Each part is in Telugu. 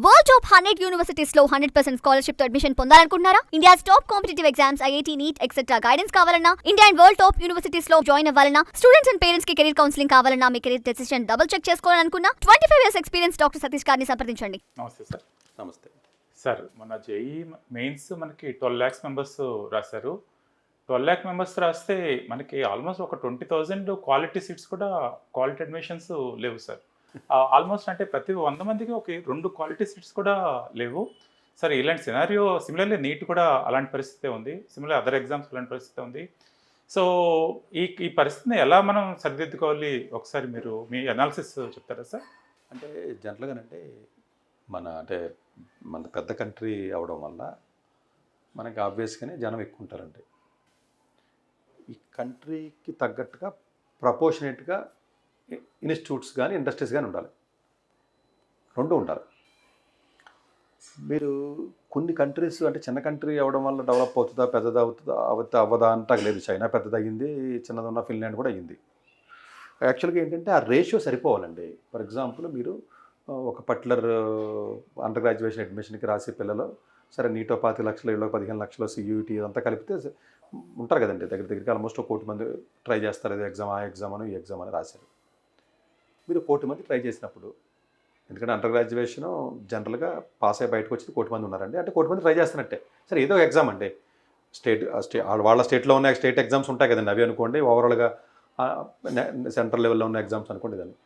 వరల్డ్ టాప్ 100 యూనివర్సిటీస్ లో 100% స్కాలర్షిప్ తో అడ్మిషన్ పొందాలనుకుంటున్నారా? India's top competitive exams, IIT, NEET etcetera guidance కావాలన్నా, India and world top universities లో జాయిన్ అవ్వాలన్నా, స్టూడెంట్స్ అండ్ పేరెంట్స్ కి కెరీర్ కౌన్సిలింగ్ కావాలన్నా, మీ కెరీర్ డెసిషన్ డబుల్ చెక్ చేసుకోవాలనుకున్నా 25 ఇయర్స్ ఎక్స్పీరియన్స్ డాక్టర్ సతీష్ గారిని సంప్రదించండి. నమస్తే సార్. నమస్తే సార్, మన జేఈ మెయిన్స్ మనకి 12 lakhs మెంబర్స్ రాశారు. 12 lakh మెంబర్స్ రాస్తే మనకి ఆల్మోస్ట్ ఒక 20,000 క్వాలిటీ సీట్స్ కూడా, క్వాలిటీ అడ్మిషన్స్ లేవు సార్. ఆల్మోస్ట్ అంటే ప్రతి 100 మందికి ఒక 2 క్వాలిటీ సీట్స్ కూడా లేవు సార్. ఇలాంటి సినారియో సిమిలర్లీ నీట్ కూడా అలాంటి పరిస్థితే ఉంది, సిమిలర్ అదర్ ఎగ్జామ్స్ అలాంటి పరిస్థితి ఉంది. సో ఈ పరిస్థితిని ఎలా మనం సరిదిద్దుకోవాలి, ఒకసారి మీరు మీ అనాలిసిస్ చెప్తారా సార్? అంటే జనరల్గానంటే మన పెద్ద కంట్రీ అవడం వల్ల మనకి ఆబ్వియస్గానే జనం ఎక్కువ ఉంటారండి. ఈ కంట్రీకి తగ్గట్టుగా ప్రపోర్షనేట్గా ఇన్స్టిట్యూట్స్ కానీ ఇండస్ట్రీస్ కానీ ఉండాలి, రెండు ఉండాలి. మీరు కొన్ని కంట్రీస్ అంటే చిన్న కంట్రీ అవ్వడం వల్ల డెవలప్ అవుతుందా, పెద్దది అవుతుందా, అవ్వదా అంటే లేదు. చైనా పెద్దది అయ్యింది, చిన్నది ఉన్న ఫిన్లాండ్ కూడా అయ్యింది. యాక్చువల్గా ఏంటంటే ఆ రేషియో సరిపోవాలండి. ఫర్ ఎగ్జాంపుల్ మీరు ఒక పర్టికులర్ అండర్ గ్రాడ్యుయేషన్ అడ్మిషన్కి రాసే పిల్లలు సరే నీటో 5 లక్షలు, ఇళ్ళో 15 లక్షలు, సియూటీ ఇదంతా కలిపితే ఉంటారు కదండి. దగ్గరికి ఆల్మోస్ట్ 1 కోటి మంది ట్రై చేస్తారు. ఇది ఎగ్జామ్, ఆ ఎగ్జామ్ అని, ఈ ఎగ్జామ్ అని రాశారు. మీరు 1 కోటి మంది ట్రై చేసినప్పుడు, ఎందుకంటే అండర్ గ్రాడ్యుయేషను జనరల్గా పాస్ అయ్యి బయటకు వచ్చి 1 కోటి మంది ఉన్నారండి. అంటే 1 కోటి మంది ట్రై చేస్తున్నట్టే. సరే ఏదో ఎగ్జామ్ అండి, వాళ్ళ స్టేట్లో ఉన్న స్టేట్ ఎగ్జామ్స్ ఉంటాయి కదండి, అవి అనుకోండి. ఓవరాల్గా సెంట్రల్ లెవెల్లో ఉన్న ఎగ్జామ్స్ అనుకోండి దాన్ని.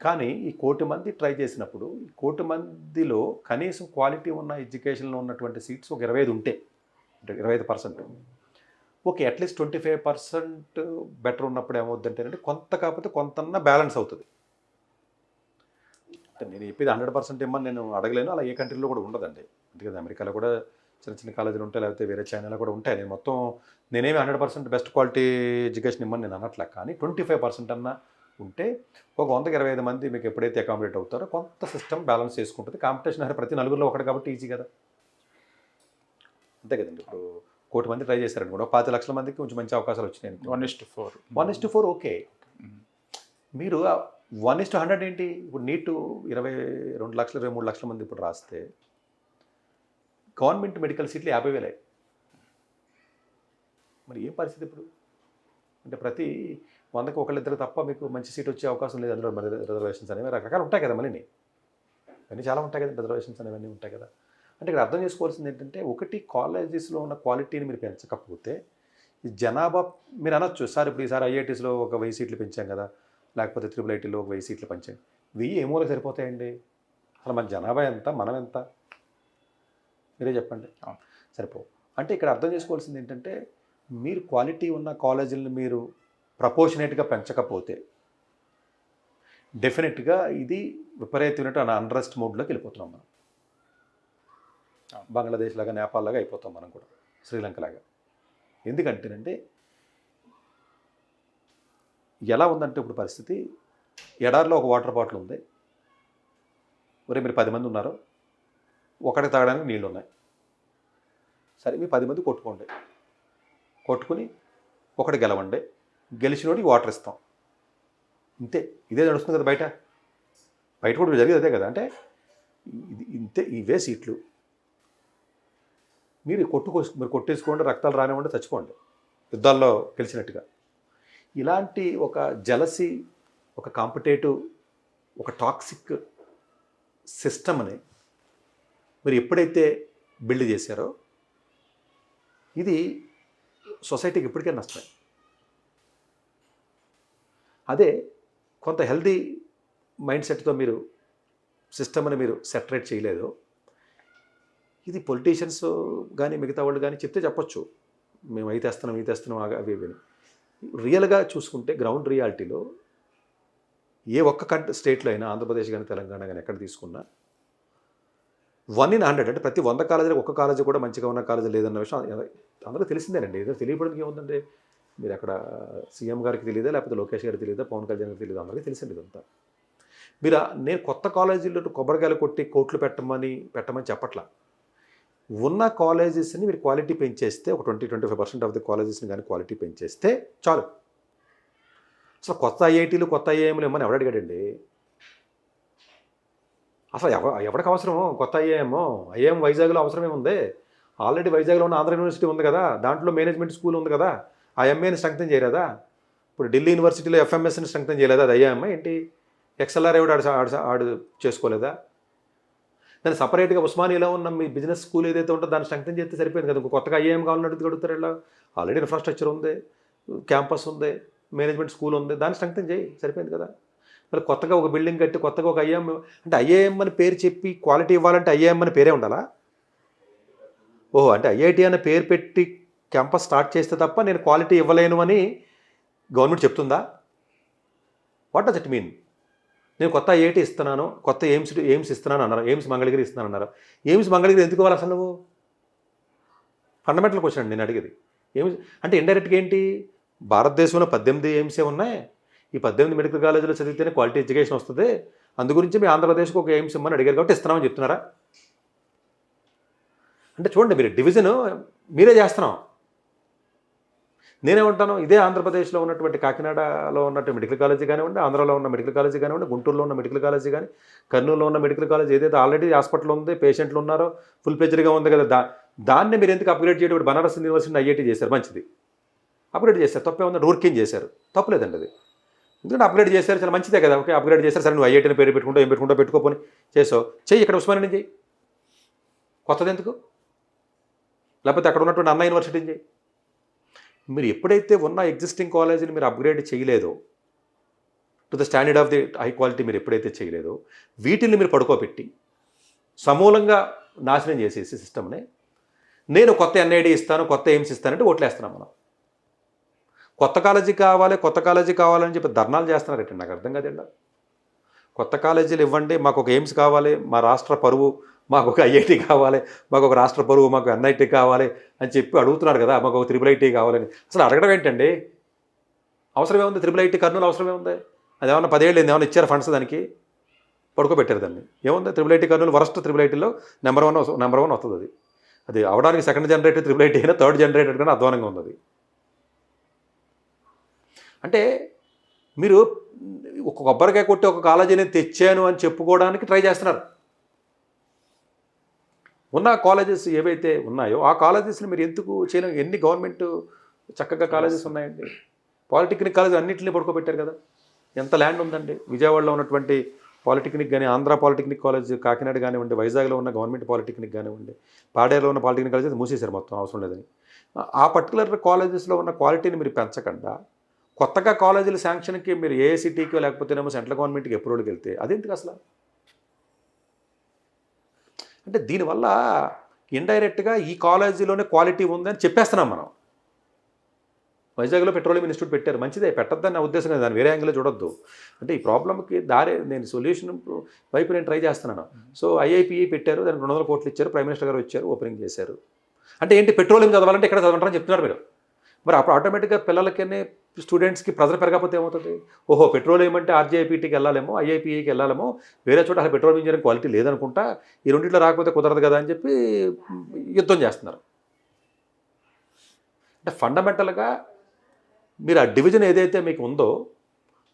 కానీ ఈ 1 కోటి మంది ట్రై చేసినప్పుడు, ఈ 1 కోటి మందిలో కనీసం క్వాలిటీ ఉన్న ఎడ్యుకేషన్లో ఉన్నటువంటి సీట్స్ ఒక 25 ఉంటే, అంటే 25%, ఓకే అట్లీస్ట్ 25% బెటర్ ఉన్నప్పుడు ఏమవుద్దంటేనంటే కొంత కాకపోతే కొంతన్నా బ్యాలెన్స్ అవుతుంది. అంటే నేను చెప్పేది 100% ఇమ్మని నేను అడగలేను, అలా ఏ కంట్రీలో కూడా ఉండదండి. అందుకని అమెరికాలో కూడా చిన్న చిన్న కాలేజీలు ఉంటాయి, లేకపోతే వేరే చైనాలో కూడా ఉంటాయి. నేనేమి 100% బెస్ట్ క్వాలిటీ ఎడ్యుకేషన్ ఇమ్మని నేను అనట్లే. కానీ 25% అన్నా ఉంటే ఒక 100కి 25 మంది మీకు ఎప్పుడైతే అకామిడేట్ అవుతారో కొంత సిస్టమ్ బ్యాలెన్స్ చేసుకుంటుంది. కాంపిటీషన్ అనేది ప్రతి నలుగురిలో ఒకటి కాబట్టి ఈజీ కదా, అంతే కదండి. ఇప్పుడు 1 కోటి మంది ట్రై చేశారని కూడా 5 లక్షల మందికి కొంచెం మంచి అవకాశాలు వచ్చినాయి. 1:4 ఓకే. మీరు 1:100 ఏంటి? ఇప్పుడు నీట్ 22 లక్షలు, 23 లక్షల మంది ఇప్పుడు రాస్తే గవర్నమెంట్ మెడికల్ సీట్లు 50,000. మరి ఏం పరిస్థితి ఇప్పుడు? అంటే ప్రతి 100కి ఒకళ్ళిద్దరు తప్ప మీకు మంచి సీట్ వచ్చే అవకాశం లేదు. అందులో మరి రిజర్వేషన్స్ అనేవి రకరకాలు ఉంటాయి కదా, మళ్ళీ ఇవన్నీ చాలా ఉంటాయి కదా, రిజర్వేషన్స్ అనేవన్నీ ఉంటాయి కదా. అంటే ఇక్కడ అర్థం చేసుకోవాల్సింది ఏంటంటే, ఒకటి కాలేజెస్లో ఉన్న క్వాలిటీని మీరు పెంచకపోతే ఈ జనాభా మీరు అనొచ్చు సార్ ఇప్పుడు ఈసారి ఐఐటీస్లో ఒక 1000 సీట్లు పెంచాం కదా, లేకపోతే IIITలో ఒక 1000 సీట్లు పెంచాం. 1000 ఏమో సరిపోతాయండి? అసలు మన జనాభా ఎంత, మనం ఎంత, మీరే చెప్పండి. సరిపో. అంటే ఇక్కడ అర్థం చేసుకోవాల్సింది ఏంటంటే, మీరు క్వాలిటీ ఉన్న కాలేజీలను మీరు ప్రపోర్షనేట్గా పెంచకపోతే డెఫినెట్గా ఇది విపరీతమైన అన్రెస్ట్ మోడ్లోకి వెళ్ళిపోతున్నాం మనం. బంగ్లాదేశ్ లాగా, నేపాల్ లాగా అయిపోతాం మనం కూడా, శ్రీలంక లాగా. ఎందుకంటేనంటే ఎలా ఉందంటే ఇప్పుడు పరిస్థితి, ఎడారిలో ఒక వాటర్ బాటిల్ ఉంది. ఒరే మీరు 10 మంది ఉన్నారు, ఒకటి తాగడానికి నీళ్ళు ఉన్నాయి. సరే మీ 10 మంది కొట్టుకుని ఒకటి గెలవండి, గెలిచినోడికి వాటర్ ఇస్తాం, ఇంతే. ఇదే నడుస్తుంది కదా బయట కూడా జరిగేది అదే కదా. అంటే ఇంతే, ఇవే సీట్లు. మీరు కొట్టేసుకోండి, రక్తాలు రానివ్వండి, చచ్చిపోండి యుద్ధాల్లో గెలిచినట్టుగా. ఇలాంటి ఒక జలసీ, ఒక కాంపిటేటివ్, ఒక టాక్సిక్ సిస్టమ్ని మీరు ఎప్పుడైతే బిల్డ్ చేశారో ఇది సొసైటీకి ఇప్పటికే నష్టమే. అదే కొంత హెల్దీ మైండ్ సెట్తో మీరు సిస్టమ్ని మీరు సెటరేట్ చేయలేదు. ఇది పొలిటీషియన్స్ కానీ మిగతా వాళ్ళు కానీ చెప్తే చెప్పొచ్చు, మేము అయితే తెస్తున్నాం అవి ఇవి. రియల్గా చూసుకుంటే గ్రౌండ్ రియాలిటీలో ఏ ఒక్క స్టేట్లో అయినా, ఆంధ్రప్రదేశ్ కానీ తెలంగాణ కానీ ఎక్కడ తీసుకున్నా 1 in 100 అంటే ప్రతి 100 కాలేజీలకు ఒక్క కాలేజీ కూడా మంచిగా ఉన్న కాలేజీ లేదన్న విషయం అందరికీ తెలిసిందేనండి. ఏదో తెలియడానికి ఏముందంటే, మీరు అక్కడ సీఎం గారికి తెలియదా, లేకపోతే లోకేష్ గారికి తెలియదా, పవన్ కళ్యాణ్ గారికి తెలియదా, అందరికీ తెలిసింది ఇదంతా. నేను కొత్త కాలేజీల్లో కొబ్బరికాయలు కొట్టి కోట్లు పెట్టమని చెప్పట్లా. ఉన్న కాలేజెస్ని మీరు క్వాలిటీ పెంచేస్తే, ఒక 20-25% ఆఫ్ ది కాలేజెస్ని కానీ క్వాలిటీ పెంచేస్తే చాలు. అసలు కొత్త ఐఐటీలు, కొత్త ఐఐఎంలు ఏమని ఎవరు అడిగాడండి? అసలు ఎవరికి అవసరమో కొత్త ఐఏఎం వైజాగ్లో అవసరమే ఉంది. ఆల్రెడీ వైజాగ్లో ఉన్న ఆంధ్ర యూనివర్సిటీ ఉంది కదా, దాంట్లో మేనేజ్మెంట్ స్కూల్ ఉంది కదా, ఆ ఎంఏని స్ట్రెంగ్తన్ చేయలేదా? ఇప్పుడు ఢిల్లీ యూనివర్సిటీలో ఎఫ్ఎంఎస్ని స్ట్రెంగ్తన్ చేయలేదా? అది ఐఏఎం ఏంటి? ఎక్స్ఎల్ఆర్ ఆడు చేసుకోలేదా? దాన్ని సపరేట్గా ఉస్మానియాలో ఉన్న మీ బిజినెస్ స్కూల్ ఏదైతే ఉంటుందో దాన్ని స్ట్రెంగ్తన్ చేస్తే సరిపోయింది కదా. కొత్తగా ఐఏఎం కావాలని అడుగుతారు ఇలా. ఆల్రెడీ ఇన్ఫ్రాస్ట్రక్చర్ ఉంది, క్యాంపస్ ఉంది, మేనేజ్మెంట్ స్కూల్ ఉంది, దాన్ని స్ట్రెంగ్తన్ చేయి, సరిపోయింది కదా. మరి కొత్తగా ఒక బిల్డింగ్ కట్టి కొత్తగా ఒక ఐఏఎం అంటే ఐఏఎం అని పేరు చెప్పి క్వాలిటీ ఇవ్వాలంటే ఐఏఎం అని పేరే ఉండాలా? ఓహో, అంటే ఐఐటి అనే పేరు పెట్టి క్యాంపస్ స్టార్ట్ చేస్తే తప్ప నేను క్వాలిటీ ఇవ్వలేను అని గవర్నమెంట్ చెప్తుందా? What does it mean? నేను కొత్త ఐఐటి ఇస్తున్నాను, కొత్త ఎయిమ్స్ ఇస్తున్నాను అన్నారు, ఎయిమ్స్ మంగళగిరి ఇస్తున్నాను అన్నారు. ఎయిమ్స్ మంగళగిరి ఎందుకు ఇవ్వాలి అసలు? నువ్వు ఫండమెంటల్ క్వశ్చన్ అండి నేను అడిగేది. ఎయిమ్స్ అంటే ఇండైరెక్ట్గా ఏంటి? భారతదేశంలో 18 ఎయిమ్సే ఉన్నాయి. ఈ 18 మెడికల్ కాలేజీలో చదివితేనే క్వాలిటీ ఎడ్యుకేషన్ వస్తుంది, అందుగురించి మీ ఆంధ్రప్రదేశ్కి ఒక ఎయిమ్స్ ఇమ్మని అడిగారు కాబట్టి ఇస్తున్నామని చెప్తున్నారా? అంటే చూడండి, మీరు డివిజన్ మీరే చేస్తున్నాం. నేనేమంటాను, ఇదే ఆంధ్రప్రదేశ్లో ఉన్నటువంటి కాకినాడలో ఉన్నటువంటి మెడికల్ కాలేజీ కానివ్వండి, ఆంధ్రాలో ఉన్న మెడికల్ కాలేజీ కానివ్వండి, గుంటూరులో ఉన్న మెడికల్ కాలేజీ కానీ, కర్నూలులో ఉన్న మెడికల్ కాలేజీ ఏదైతే ఆల్రెడీ హాస్పిటల్ ఉంది, పేషెంట్లు ఉన్నారో, ఫుల్ ప్లెజ్డ్గా ఉంది కదా, దాన్ని మీరు ఎందుకు అప్గ్రేడ్ చేయడం? బనారస్ యూనివర్సిటీని ఐఐటి చేశారు, మంచిది, అప్గ్రేడ్ చేశారు, తప్పే ఉంది. రూర్కిన్ చేశారు, తప్పులేదండి అది. ఎందుకంటే అప్గ్రేడ్ చేశారు, చాలా మంచిదే కదా. ఓకే, అప్గ్రేడ్ చేశారు, సరే నువ్వు ఐఐటీని పేరు పెట్టుకుంటూ ఏం పెట్టుకుంటూ పెట్టుకోపోని చేసావు, చెయ్యి, ఇక్కడ ఉస్మానియాని చెయ్యి, కొత్తది ఎందుకు? లేకపోతే అక్కడ ఉన్నటువంటి అన్నా యూనివర్సిటీని చెయ్యి. మీరు ఎప్పుడైతే ఉన్న ఎగ్జిస్టింగ్ కాలేజీని మీరు అప్గ్రేడ్ చేయలేదో, to the standard of the high quality మీరు ఎప్పుడైతే చేయలేదో, వీటిని మీరు పడుకోబెట్టి సమూలంగా నాశనం చేసేసి సిస్టమ్ని, నేను కొత్త ఎన్ఐడి ఇస్తాను, కొత్త ఎయిమ్స్ ఇస్తానంటే ఓట్లేస్తున్నాం మనం. కొత్త కాలేజీ కావాలి, కొత్త కాలేజీ కావాలని చెప్పి ధర్నాలు చేస్తున్నారంటే నాకు అర్థం కాదండి. కొత్త కాలేజీలు ఇవ్వండి, మాకు ఒక ఎయిమ్స్ కావాలి, మా రాష్ట్ర పరువు, మాకు ఒక ఐఐటి కావాలి, మాకు ఒక రాష్ట్ర పరువు, మాకు ఎన్ఐటి కావాలి అని చెప్పి అడుగుతున్నారు కదా, మాకు ఒక త్రిబుల్ ఐటీ కావాలని. అసలు అడగడం ఏంటండి? అవసరమే ఉంది త్రిబుల్ ఐటీ కర్నూలు, అవసరమే ఉంది. అది ఏమన్నా 10 ఏళ్ళు ఏమన్నా ఇచ్చారు ఫండ్స్ దానికి? పడుకోబెట్టారు దాన్ని. ఏముంది? Triple IT Kurnool worst triple ఐటీలో నెంబర్ వన్ వస్తుంది. అది అవడానికి సెకండ్ జనరేటర్ త్రిబుల్ ఐటీ అయినా థర్డ్ జనరేటర్ కన్నా అధ్వానంగా ఉంది. అంటే మీరు ఒక కొబ్బరికాయ కొట్టి ఒక కాలేజీని తెచ్చాను అని చెప్పుకోవడానికి ట్రై చేస్తున్నారు. ఉన్న కాలేజెస్ ఏవైతే ఉన్నాయో ఆ కాలేజెస్ని మీరు ఎందుకు చేయలేము? ఎన్ని గవర్నమెంట్ చక్కగా కాలేజెస్ ఉన్నాయండి. పాలిటెక్నిక్ కాలేజ్ అన్నింటినీ పడుకోబెట్టారు కదా. ఎంత ల్యాండ్ ఉందండి విజయవాడలో ఉన్నటువంటి పాలిటెక్నిక్ కానీ, ఆంధ్ర పాలిటెక్నిక్ కాలేజ్ కాకినాడ కానివ్వండి, వైజాగ్లో ఉన్న గవర్నమెంట్ పాలిటెక్నిక్ కానివ్వండి, పాడేరులో ఉన్న పాలిటెక్నిక్ కాలేజెస్ మూసేశారు, మొత్తం అవసరం లేదని. ఆ పర్టికులర్ కాలేజెస్లో ఉన్న క్వాలిటీని మీరు పెంచకుండా కొత్తగా కాలేజీల శాంక్షన్కి మీరు ఏఐసిటీకి లేకపోతేనేమో సెంట్రల్ గవర్నమెంట్కి అప్రూవల్కి వెళ్తే అదేంటికి అసలు? అంటే దీనివల్ల ఇండైరెక్ట్గా ఈ కాలేజీలోనే క్వాలిటీ ఉందని చెప్పేస్తున్నాం మనం. వైజాగ్లో పెట్రోలియం ఇన్స్టిట్యూట్ పెట్టారు, మంచిదే, పెట్టద్దని నా ఉద్దేశం కదా, దాన్ని వేరే యాంగిల్లో చూడొద్దు. అంటే ఈ ప్రాబ్లమ్కి నేను సొల్యూషన్ వైపు నేను ట్రై చేస్తున్నాను. సో ఐఐపిఈ పెట్టారు, దానికి 200 కోట్లు ఇచ్చారు, ప్రైమ్ మినిస్టర్ గారు వచ్చారు, ఓపెనింగ్ చేశారు. అంటే ఏంటి, పెట్రోలియం చదవాలంటే ఇక్కడ చదవంటారని చెప్తున్నారు మీరు. మరి అప్పుడు ఆటోమేటిక్గా పిల్లలకి స్టూడెంట్స్కి ప్రెజర్ పెరగకపోతే ఏమవుతుంది? ఓహో, పెట్రోలియం అంటే ఆర్జేఐపీటీకి వెళ్ళాలేమో, ఐఐపిఈకి వెళ్ళాలేమో, వేరే చోట అసలు పెట్రోల్ ఇంజనీరింగ్ క్వాలిటీ లేదనుకుంటా, ఈ రెండింటిలో రాకపోతే కుదరదు కదా అని చెప్పి యుద్ధం చేస్తున్నారు. అంటే ఫండమెంటల్గా మీరు ఆ డివిజన్ ఏదైతే మీకు ఉందో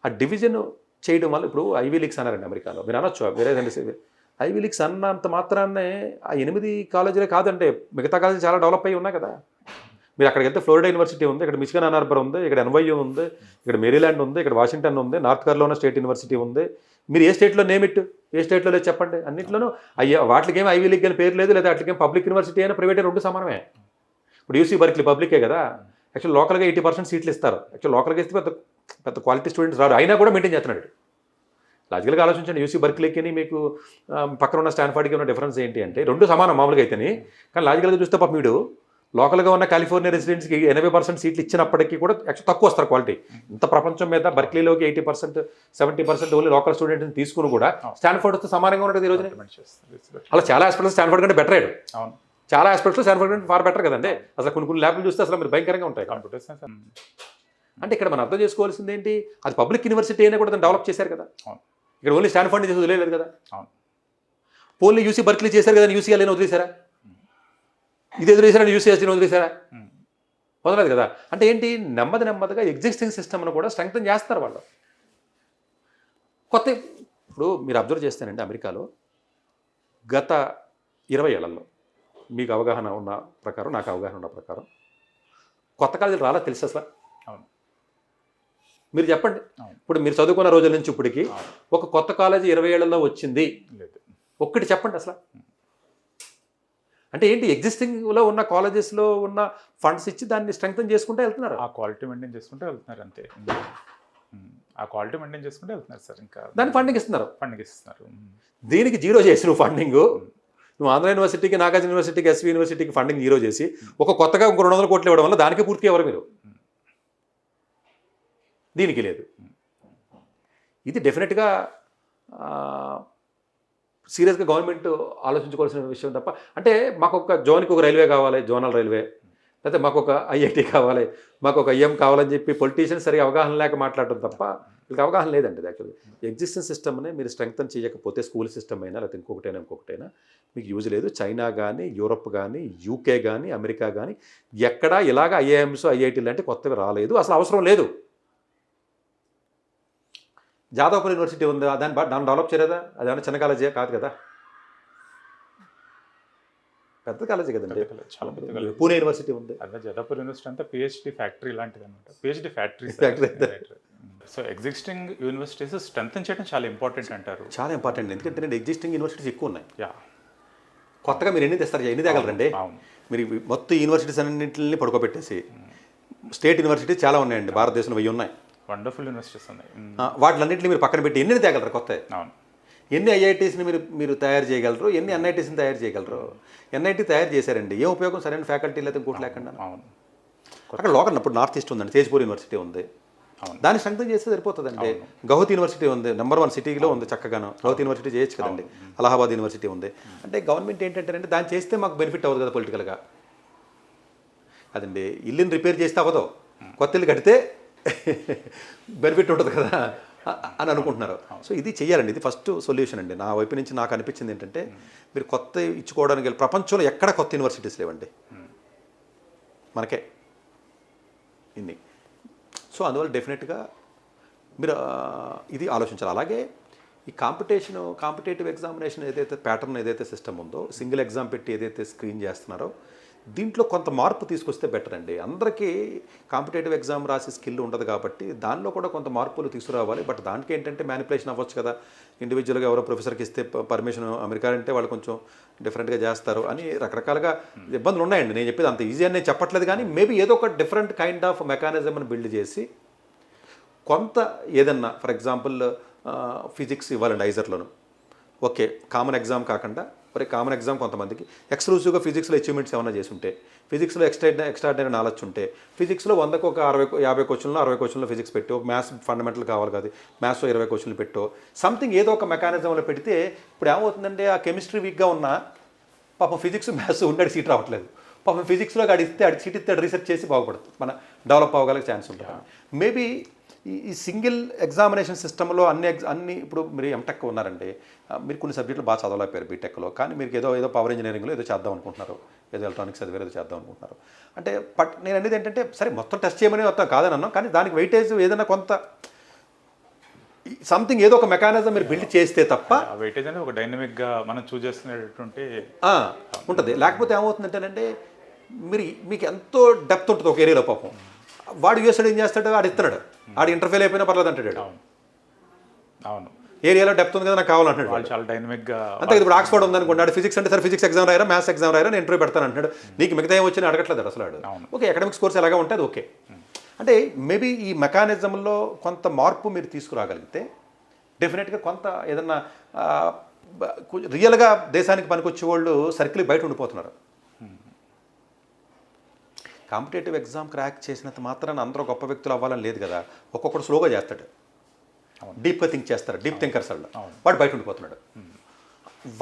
ఆ డివిజన్ చేయడం వల్ల, ఇప్పుడు ఐవీ లీగ్స్ అన్నారండి అమెరికాలో, మీరు అనొచ్చు వేరే ఐవీ లీగ్స్ అన్నంత మాత్రాన్నే ఆ 8 కాలేజీలే కాదంటే మిగతా కాలేజీ చాలా డెవలప్ అయ్యి ఉన్నాయి కదా. మీరు అక్కడికి వెళ్తే ఫ్లోరిడా యూనివర్సిటీ ఉంది, ఇక్కడ మిచిగన్ అన్ హార్బర్ ఉంది, ఇక్కడ ఎన్వైయూ ఉంది, ఇక్కడ మేరీల్యాండ్ ఉంది, ఇక్కడ వాషింగ్టన్ ఉంది, నార్త్ కరోలినా స్టేట్ యూనివర్సిటీ ఉంది. మీరు ఏ స్టేట్లో నేమిట్, ఏ స్టేట్లో లేదు చెప్పండి. అన్నింటిలోనూ వాటికేం ఐవీ లీగ్ అని పేరు లేదు, లేదా వాటికేం పబ్లిక్ యూనివర్సిటీ అయినా ప్రైవేట్ రెండు సమానమే. ఇప్పుడు యూసీ బర్క్లీ పబ్లికే కదా, యాక్చువల్ లోకల్గా 80% సీట్లు ఇస్తారు. యాక్చువల్ లోకల్గా ఇస్తే పెద్ద క్వాలిటీ స్టూడెంట్స్ రాడు, అయినా కూడా మెయింటైన్ చేస్తున్నాడు. లాజికల్గా ఆలోచించండి, యూసీ బర్క్లీకి మీకు పక్కన ఉన్న స్టాన్ఫర్డ్కి ఉన్న డిఫరెన్స్ ఏంటి అంటే రెండు సమానం మామూలుగా అయితేనే, కానీ లాజికల్గా చూస్తే పాప వీడు లోకల్గా ఉన్న కాలిఫోర్నియా రెసిడెంట్స్కి 80% సీట్లు ఇచ్చినప్పటికీ కూడా యాక్చువల్ తక్కువ వస్తారు క్వాలిటీ. ఇంత ప్రపంచం మీద బర్క్లీలోకి 80%, 70% ఓన్లీ లోకల్ స్టూడెంట్ని తీసుకుని కూడా స్టాన్ఫర్డ్ వస్తే సమానంగా ఉంటుంది ఈ రోజున. అలా చాలా ఆస్పెక్ట్స్ స్టాన్ఫర్డ్ కంటే బెటర్ అయ్యాడు. చాలా ఆస్పెక్ట్స్లో స్టాన్ఫర్డ్ కంటే ఫార్ బెటర్ కదండి. అసలు కొన్ని ల్యాబ్లు చూస్తే అసలు మీరు భయంకరంగా ఉంటాయి. అంటే ఇక్కడ మనం అర్థం చేసుకోవాల్సింది ఏంటి, అది పబ్లిక్ యూనివర్సిటీ అయినా కూడా దాన్ని డెవలప్ చేశారు కదా. ఇక్కడ ఓన్లీ స్టాన్ఫర్డ్ని చేసి వదిలేదు కదా. ఓన్లీ యూసీ బర్క్లీ చేశారు కదా, యూసీఎల్ఏని వదిలేశారా? ఇది వదిలేశారా, యూసీఎస్సీని వదిలేశారా? వదలలేదు కదా. అంటే ఏంటి, నెమ్మదిగా ఎగ్జిస్టింగ్ సిస్టమ్ను కూడా స్ట్రెంగ్తన్ చేస్తారు వాళ్ళు. కొత్త ఇప్పుడు మీరు అబ్జర్వ్ చేస్తానండి, అమెరికాలో గత 20 ఏళ్లలో మీకు అవగాహన ఉన్న ప్రకారం, నాకు అవగాహన ఉన్న ప్రకారం కొత్త కాలేజీలు రాలా తెలుసు అసలు? అవును. మీరు చెప్పండి. అవును. ఇప్పుడు మీరు చదువుకున్న రోజుల నుంచి ఇప్పటికి ఒక కొత్త కాలేజీ 20 ఏళ్లలో వచ్చింది లేదు. ఒక్కటి చెప్పండి అసలు. అంటే ఏంటి, ఎగ్జిస్టింగ్లో ఉన్న కాలేజెస్లో ఉన్న ఫండ్స్ ఇచ్చి దాన్ని స్ట్రెంగ్తన్ చేసుకుంటే వెళ్తున్నారు. ఆ క్వాలిటీ మెయింటైన్ చేసుకుంటే వెళ్తున్నారు అంతే. ఆ క్వాలిటీ మెయింటైన్ చేసుకుంటే వెళ్తున్నారు సార్. ఇంకా దానికి ఫండింగ్ ఇస్తున్నారు. ఫండింగ్ ఇస్తున్నారు. దీనికి జీరో చేసి నువ్వు ఫండింగ్, నువ్వు ఆంధ్ర యూనివర్సిటీకి, నాగార్జున యూనివర్సిటీకి, ఎస్వి యూనివర్సిటీకి ఫండింగ్ జీరో చేసి ఒక కొత్తగా ఇంకో 200 కోట్లు ఇవ్వడం వల్ల దానికి పూర్తి ఎవరు మీరు? దీనికి లేదు. ఇది డెఫినెట్గా సీరియస్గా గవర్నమెంట్ ఆలోచించుకోవాల్సిన విషయం తప్ప, అంటే మాకు ఒక జోన్కి ఒక రైల్వే కావాలి, జోనల్ రైల్వే, లేకపోతే మాకు ఒక ఐఐటి కావాలి, మాకు ఒక ఐఎం కావాలని చెప్పి పొలిటీషియన్స్ సరిగా అవగాహన లేక మాట్లాడటం తప్ప వీళ్ళకి అవగాహన లేదండి. యాక్చువల్లీ ఎగ్జిస్టింగ్ సిస్టమ్ని మీరు స్ట్రెంగ్తన్ చేయకపోతే, స్కూల్ సిస్టమ్ అయినా లేకపోతే ఇంకొకటైనా మీకు యూజ్ లేదు. చైనా కానీ, యూరప్ కానీ, యూకే కానీ, అమెరికా కానీ ఎక్కడా ఇలాగ ఐఐఎంస్, ఐఐటీలు అంటే కొత్తవి రాలేదు, అసలు అవసరం లేదు. జాదవ్పూర్ యూనివర్సిటీ ఉంది, దాన్ని డెవలప్ చేయలేదా? అదేమన్నా చిన్న కాలేజీ కాదు కదా, పెద్ద కాలేజీ కదండి, చాలా పెద్ద కాలేజీ. పూణే యూనివర్సిటీ ఉంది. అదే జాదవ్పూర్ యూనివర్సిటీ అంతా పిహెచ్డి ఫ్యాక్టరీ లాంటిది అనమాట. PhD factory. So existing universities strengthen చేయడం చాలా ఇంపార్టెంట్ అంటారు. చాలా ఇంపార్టెంట్, ఎందుకంటే నేను ఎగ్జిస్టింగ్ యూనివర్సిటీస్ ఎక్కువ ఉన్నాయి. యా, కొత్తగా మీరు ఎన్ని తెస్తారు, ఎన్ని తేగలరండి? అవును. మీరు మొత్తం యూనివర్సిటీస్ అన్నింటిని పడుకోబెట్టేసి, స్టేట్ యూనివర్సిటీస్ చాలా ఉన్నాయండి భారతదేశంలో, 1000 ఉన్నాయి. వండర్ఫుల్ యూనివర్సిటీస్ ఉన్నాయి. వాటిలన్నింటినీ మీరు పక్కన పెట్టి ఎన్ని తేగలరు కొత్త? అవును. ఎన్ని ఐఐటీస్ని మీరు తయారు చేయగలరు, ఎన్ని ఎన్ఐటీస్ని తయారు చేయగలరు? ఎన్ఐటీ తయారు చేశారండి, ఏం ఉపయోగం? సరైన ఫ్యాకల్టీ లేదా ఇంకోటి లేకుండా. అవును. అక్కడ లోకల్ ఇప్పుడు నార్త్ ఈస్ట్ ఉందండి, తేజ్పూర్ యూనివర్సిటీ ఉంది, దాన్ని స్ట్రెంగ్తన్ చేస్తే సరిపోతుందండి. గౌహతి యూనివర్సిటీ ఉంది, నెంబర్ 1 సిటీలో ఉంది, చక్కగాను గౌహతి యూనివర్సిటీ చేయొచ్చు కదండి. అలహాబాద్ యూనివర్సిటీ ఉంది. అంటే గవర్నమెంట్ ఏంటంటే దాన్ని చేస్తే మాకు బెనిఫిట్ అవ్వదు కదా పొలిటికల్గా. అదండి, ఇల్లుని రిపేర్ చేస్తే అవ్వదు, కొత్త ఇల్లు కడితే బెనిఫిట్ ఉంటుంది కదా అని అనుకుంటున్నారు. సో ఇది చెయ్యాలండి, ఇది ఫస్ట్ సొల్యూషన్ అండి. నా వైపు నుంచి నాకు అనిపించింది ఏంటంటే, మీరు కొత్త ఇచ్చుకోవడానికి ప్రపంచంలో ఎక్కడ కొత్త యూనివర్సిటీస్ లేవండి, మనకే ఇన్ని. సో అందువల్ల డెఫినెట్గా మీరు ఇది ఆలోచించాలి. అలాగే ఈ కాంపిటేటివ్ ఎగ్జామినేషన్ ఏదైతే ప్యాటర్న్, ఏదైతే సిస్టమ్ ఉందో, సింగిల్ ఎగ్జామ్ పెట్టి ఏదైతే స్క్రీన్ చేస్తున్నారో, దీంట్లో కొంత మార్పు తీసుకొస్తే బెటర్ అండి. అందరికీ కాంపిటేటివ్ ఎగ్జామ్ రాసే స్కిల్ ఉండదు కాబట్టి దానిలో కూడా కొంత మార్పులు తీసుకురావాలి. బట్ దానికి ఏంటంటే మ్యానిపులేషన్ అవ్వచ్చు కదా, ఇండివిజువల్గా ఎవరో ప్రొఫెసర్కి ఇస్తే పర్మిషన్, అమెరికా అంటే వాళ్ళు కొంచెం డిఫరెంట్గా చేస్తారు అని రకరకాలుగా ఇబ్బందులు ఉన్నాయండి. నేను చెప్పేది అంత ఈజీ అని నేను చెప్పట్లేదు, కానీ మేబీ ఏదో ఒక డిఫరెంట్ కైండ్ ఆఫ్ మెకానిజంని బిల్డ్ చేసి కొంత ఏదన్నా, ఫర్ ఎగ్జాంపుల్ ఫిజిక్స్ ఇవ్వాలండి ఐజర్లోను, ఓకే కామన్ ఎగ్జామ్ కాకుండా, మరి కామన్ ఎగ్జామ్ కొంతమందికి ఎక్స్క్లూజివ్గా ఫిజిక్స్లో అచీవ్మెంట్స్ ఏమైనా చేసి ఉంటే, ఫిజిక్స్లో ఎక్స్ట్రాడినరీ నాలెడ్జ్ ఉంటే, ఫిజిక్స్లో 100కు ఒక 50 క్వశ్చన్లు 60 క్వశ్చన్లు ఫిజిక్స్ పెట్టి, ఒక మ్యాథ్స్ ఫండమెంటల్ కావాలి కాదు, మ్యాథ్స్లో 20 క్వశ్చన్లు పెట్టో, సంథింగ్ ఏదో ఒక మెకానిజంలో పెడితే, ఇప్పుడు ఏమవుతుందంటే ఆ కెమిస్ట్రీ వీక్గా ఉన్న పాపం ఫిజిక్స్ మ్యాథ్స్ ఉన్నాడు సీట్ రావట్లేదు, పాపం ఫిజిక్స్లో అడిగితే సీట్ ఇస్తే రీసెర్చ్ చేసి బాగుపడుతుంది, మన డెవలప్ అవ్వగలిగే ఛాన్స్ ఉంటుంది. మేబీ ఈ సింగిల్ ఎగ్జామినేషన్ సిస్టంలో అన్ని ఇప్పుడు మీరు ఎంటెక్ ఉన్నారండి, మీరు కొన్ని సబ్జెక్టులు బాగా చదవలేకపోయారు బీటెక్లో, కానీ మీరు ఏదో పవర్ ఇంజనీరింగ్లో ఏదో చేద్దాం అనుకుంటున్నారు, ఏదో ఎలక్ట్రానిక్స్ అది వేరేదో చేద్దాం అనుకుంటున్నారు. అంటే నేను అనేది ఏంటంటే, సరే మొత్తం టెస్ట్ చేయమని మొత్తం కాదని అన్నాం, కానీ దానికి వెయిటేజ్ ఏదైనా కొంత సంథింగ్ ఏదో ఒక మెకానిజం మీరు బిల్డ్ చేస్తే తప్ప, వెయిటేజ్ అనేది ఒక డైనమిక్గా మనం చూస్ చేసుకునేటువంటి ఉంటుంది. లేకపోతే ఏమవుతుందంటేనంటే, మీకు ఎంతో డెప్త్ ఉంటుంది ఒక ఏరియాలో, పాపం వాడు యూఎస్ఐడ్ ఏం చేస్తాడు, వాడు ఇస్తున్నాడు, వాడు ఇంటర్ఫెయిల్ అయిపోయినా పర్లేదు అంటాడు. అవును, ఏరియాలో డెప్త్ ఉంది కదా నాకు కావాలంటాడు, వాళ్ళు చాలా డైనమిక్గా. అంతే. ఇప్పుడు ఆక్స్ఫర్డ్ ఉందనుకోండి, ఫిజిక్స్ అంటే సరే ఫిజిక్స్ ఎగ్జామ్ రాయరా, మ్యాథ్స్ ఎగ్జామ్ రాయరా, నేను ఇంటర్వ్యూ పెడతాను అంటాడు. నీకు మిగతా ఏం వచ్చినా అడగట్లేదు అసలు వాడు. ఓకే, అకాడమిక్స్ కోర్స్ ఎలాగా ఉంటుంది, ఓకే. అంటే మేబీ ఈ మెకానిజంలో కొంత మార్పు మీరు తీసుకురాగలిగితే డెఫినెట్గా కొంత ఏదన్నా రియల్గా దేశానికి పనికొచ్చే వాళ్ళు సర్కిల్ బయట ఉండిపోతున్నారు. కాంపిటేటివ్ ఎగ్జామ్ క్రాక్ చేసినంత మాత్రాన అందరూ గొప్ప వ్యక్తులు అవ్వాలని లేదు కదా, ఒక్కొక్కడు స్లోగా చేస్తాడు, డీప్గా థింక్ చేస్తారు, డీప్ థింకర్స్ వాళ్ళు, వాడు బయట ఉండిపోతున్నాడు.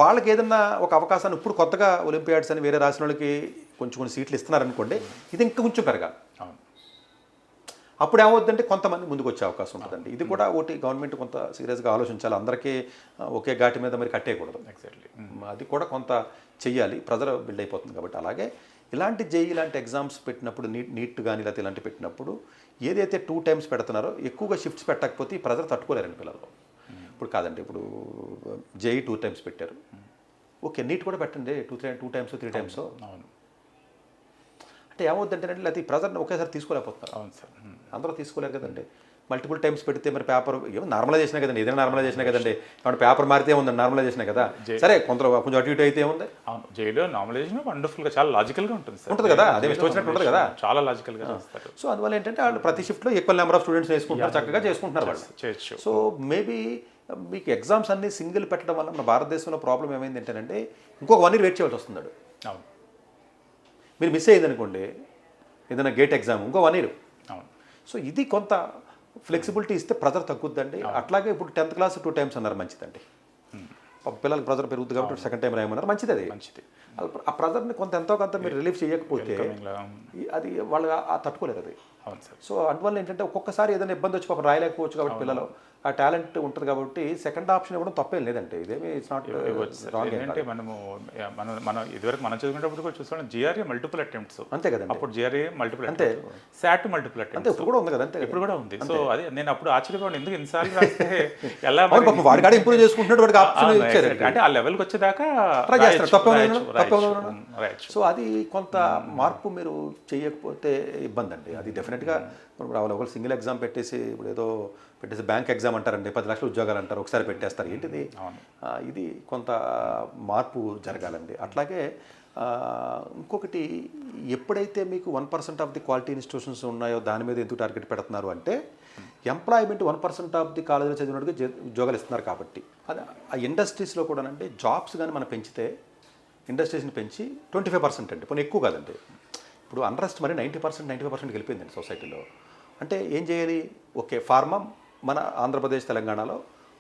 వాళ్ళకి ఏదన్నా ఒక అవకాశాన్ని ఇప్పుడు కొత్తగా ఒలింపియాడ్స్ అని వేరే రాసిన వాళ్ళకి కొన్ని సీట్లు ఇస్తున్నారనుకోండి, ఇది ఇంకా కొంచెం పెరగాలి. అప్పుడు ఏమవుతుందంటే కొంతమంది ముందుకు వచ్చే అవకాశం ఉంటుందండి. ఇది కూడా ఒకటి గవర్నమెంట్ కొంత సీరియస్గా ఆలోచించాలి, అందరికీ ఒకే ఘాటి మీద మరి కట్టేయకూడదు. ఎగ్జాక్ట్లీ, అది కూడా కొంత చెయ్యాలి, ప్రజలు బిల్డ్ అయిపోతుంది కాబట్టి. అలాగే ఇలాంటి ఇలాంటి ఎగ్జామ్స్ పెట్టినప్పుడు, నీట్ కానీ లేకపోతే ఇలాంటి పెట్టినప్పుడు ఏదైతే 2 times పెడుతున్నారో ఎక్కువగా షిఫ్ట్స్ పెట్టకపోతే ప్రజలు తట్టుకోలేరండి పిల్లలు. ఇప్పుడు కాదండి, ఇప్పుడు జేఈ 2 times పెట్టారు, ఓకే నీట్ కూడా పెట్టండి 2 టైమ్స్ 3 టైమ్స్. అవును అంటే ఏమవుతుందంటే అది ప్రెజర్ని ఒకేసారి తీసుకోలేకపోతున్నారు. అవును సార్. అందరూ తీసుకోలేరు కదండి. మల్టిపుల్ టైమ్స్ పెడితే మరి పేపర్ ఏమో నార్మలైజేషన్ కదండి, ఏదైనా నార్మలైజేషన్ కదండి. కాబట్టి పేపర్ మారితే ఉందండి, నార్మలైజేషన్ కదా. సరే కొంచెం అటు ఇటు అయితే ఉంది. అవును జైలో నార్మలైజేషన్ వండర్ఫుల్గా చాలా లాజికల్గా ఉంటుంది సార్. ఉంటుంది కదా, అదే ఇష్టం వచ్చినట్టు ఉంటుంది కదా, చాలా లాజికల్గా చేస్తారు. సో అందువల్ల ఏంటంటే వాళ్ళు ప్రతి షిఫ్ట్లో ఈక్వల్ నెంబర్ ఆఫ్ స్టూడెంట్స్ వేసుకుంటున్నారు, చక్కగా చేసుకుంటున్నారు వాళ్ళు. చేయొచ్చు. సో మేబీ మీకు ఎగ్జామ్స్ అన్ని సింగిల్ పెట్టడం వల్ల మన భారతదేశంలో ప్రాబ్లం ఏమైంది ఏంటంటే ఇంకొక 1 year వెయిట్ చేయాల్సి వస్తున్నాడు. అవును మీరు మిస్ అయ్యింది అనుకోండి ఏదైనా గేట్ ఎగ్జామ్ ఇంకో 1 year. అవును సో ఇది కొంత ఫ్లెక్సిబిలిటీ ఇస్తే ప్రెజర్ తగ్గుద్దండి. అట్లాగే ఇప్పుడు 10th class 2 times అన్నారు, మంచిదండి. పిల్లలకి ప్రెజర్ పెరుగుతుంది కాబట్టి సెకండ్ టైం రాయమన్నారు, మంచిది. అది మంచిది. ఆ ప్రెజర్ని ఎంతో కొంత మీరు రిలీఫ్ చేయకపోతే అది వాళ్ళు తట్టుకోలేరు అది. అవును సార్. సో అందువల్ల ఏంటంటే ఒక్కొక్కసారి ఏదైనా ఇబ్బంది వచ్చి పాపం రాయలేకపోవచ్చు కాబట్టి పిల్లలు ఆ టాలెంట్ ఉంటుంది కాబట్టి సెకండ్ ఆప్షన్ ఇవ్వడం తప్పేం లేదంటే, ఇదేమి ఇట్స్ నాట్ రాంగ్. ఏంటంటే మనం ఇదివరకు మనం చదువుకునేటప్పుడు కూడా చూసుకోవడం జిఆర్ఏ మల్టిపుల్ అటెంప్ట్స్ అంతే కదండి. అప్పుడు జిఆర్ఏ మల్టిపుల్ అంతే, శాట్ మల్టిపుల్ అంతే. అటెంప్ట్స్ ఇప్పుడు కూడా ఉంది కదా, అంతే ఇప్పుడు కూడా ఉంది. సో అదే నేను అప్పుడు ఆశ్చర్యపోయాను, ఎందుకు ఇన్నిసార్లు రాస్తే ఎలా వాడి కాడ ఇంప్రూవ్ చేసుకుంటున్నాడు, వాడికి ఆప్షన్ ఇచ్చారు అంటే ఆ లెవెల్కి వచ్చేదాకా రాయచ్చు. సో అది కొంత మార్పు మీరు చేయకపోతే ఇబ్బంది అండి. అది డెఫినెట్గా ఒకళ్ళు సింగిల్ ఎగ్జామ్ పెట్టేసి ఇప్పుడు ఏదో పెట్టేసి బ్యాంక్ ఎగ్జామ్ అంటారండి, 10 లక్షల ఉద్యోగాలు అంటారు, ఒకసారి పెట్టేస్తారు. ఏంటిది ఇది కొంత మార్పు జరగాలండి. అట్లాగే ఇంకొకటి, ఎప్పుడైతే మీకు 1% ఆఫ్ ది క్వాలిటీ ఇన్స్టిట్యూషన్స్ ఉన్నాయో దాని మీద ఎందుకు టార్గెట్ పెడుతున్నారు అంటే ఎంప్లాయ్మెంట్ 1% ఆఫ్ ది కాలేజీలో చదివినట్టుగా ఉద్యోగాలు ఇస్తున్నారు కాబట్టి. అది ఆ ఇండస్ట్రీస్లో కూడా అంటే జాబ్స్ కానీ మనం పెంచితే ఇండస్ట్రీస్ని పెంచి 25% అండి, కొన్ని ఎక్కువ కాదండి. ఇప్పుడు అన్రెస్ట్ మరి 90% 95% వెళ్ళిపోయిందండి సొసైటీలో. అంటే ఏం చేయాలి? ఓకే ఫార్మా మన ఆంధ్రప్రదేశ్ తెలంగాణలో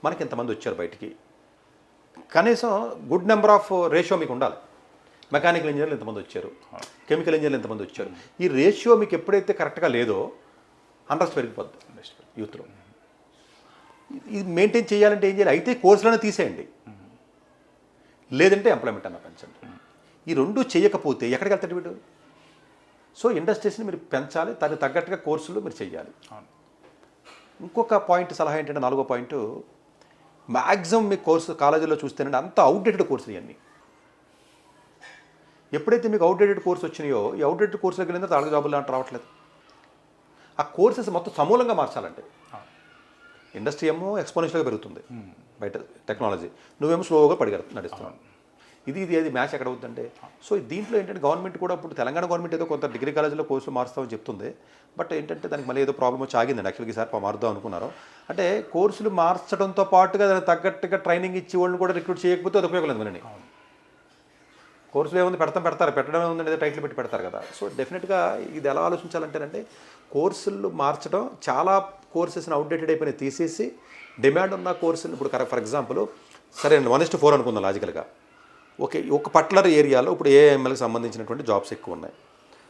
మనకి ఎంతమంది వచ్చారు బయటికి, కనీసం గుడ్ నెంబర్ ఆఫ్ రేషియో మీకు ఉండాలి. మెకానికల్ ఇంజనీర్లు ఎంతమంది వచ్చారు, కెమికల్ ఇంజనీర్లు ఎంతమంది వచ్చారు, ఈ రేషియో మీకు ఎప్పుడైతే కరెక్ట్గా లేదో అన్రెస్ట్ పెరిగిపోద్ది యూత్లో. ఇది మెయింటైన్ చేయాలంటే ఏం చేయాలి? అయితే కోర్సులను తీసేయండి, లేదంటే ఎంప్లాయ్మెంట్ అన్న పెంచండి. ఈ రెండు చేయకపోతే ఎక్కడికి వెళ్తాడు వీడు? సో ఇండస్ట్రీస్ని మీరు పెంచాలి, దానికి తగ్గట్టుగా కోర్సులు మీరు చేయాలి. ఇంకొక పాయింట్ సలహా ఏంటంటే 4వ పాయింట్, మ్యాక్సిమం మీ కోర్సు కాలేజీలో చూస్తేనండి అంత అవుట్డేటెడ్ కోర్సులు ఇవన్నీ. ఎప్పుడైతే మీకు అవుట్డేటెడ్ కోర్సు వచ్చినాయో ఈ అవుట్డేటెడ్ కోర్సులకు వెళ్ళిన తర్వాత జాబులు అంటే రావట్లేదు. ఆ కోర్సెస్ మొత్తం సమూలంగా మార్చాలంటే ఇండస్ట్రీ ఏమో ఎక్స్పోనెన్షియల్గా పెరుగుతుంది బయట టెక్నాలజీ, నువ్వేమో స్లోగా నడుస్తున్నావు. ఇది మ్యాచ్ ఎక్కడ అవుతుందంటే, సో దీంట్లో ఏంటంటే గవర్నమెంట్ కూడా ఇప్పుడు తెలంగాణ గవర్నమెంట్ ఏదో కొంత డిగ్రీ కాలేజీలో కోర్సులు మారుస్తామని చెప్తుంది. బట్ ఏంటంటే దానికి మళ్ళీ ఏదో ప్రాబ్లం వచ్చి ఆగిందండి. యాక్చువల్గా ఈసారి మారుద్దాం అనుకున్నారు. అంటే కోర్సులు మార్చడంతో పాటుగా దానికి తగ్గట్టుగా ట్రైనింగ్ ఇచ్చి వాళ్ళని కూడా రిక్రూట్ చేయకపోతే అది ఉపయోగం లేదు. మనని కోర్సులు ఏముంది పెట్టడం ఉందండి, ఏదో టైటిల్ పెట్టి పెడతారు కదా. సో డెఫినెట్గా ఇది ఎలా ఆలోచించాలంటేనంటే కోర్సులు మార్చడం, చాలా కోర్సెస్ని అవుట్డేటెడ్ అయిపోయినా తీసేసి డిమాండ్ ఉన్న కోర్సులు ఇప్పుడు ఫర్ ఎగ్జాంపుల్ సరే 1:4 అనుకుందాం లాజికల్గా. ఓకే ఒక పర్టికులర్ ఏరియాలో ఇప్పుడు ఏఎంఎల్కి సంబంధించినటువంటి జాబ్స్ ఎక్కువ ఉన్నాయి,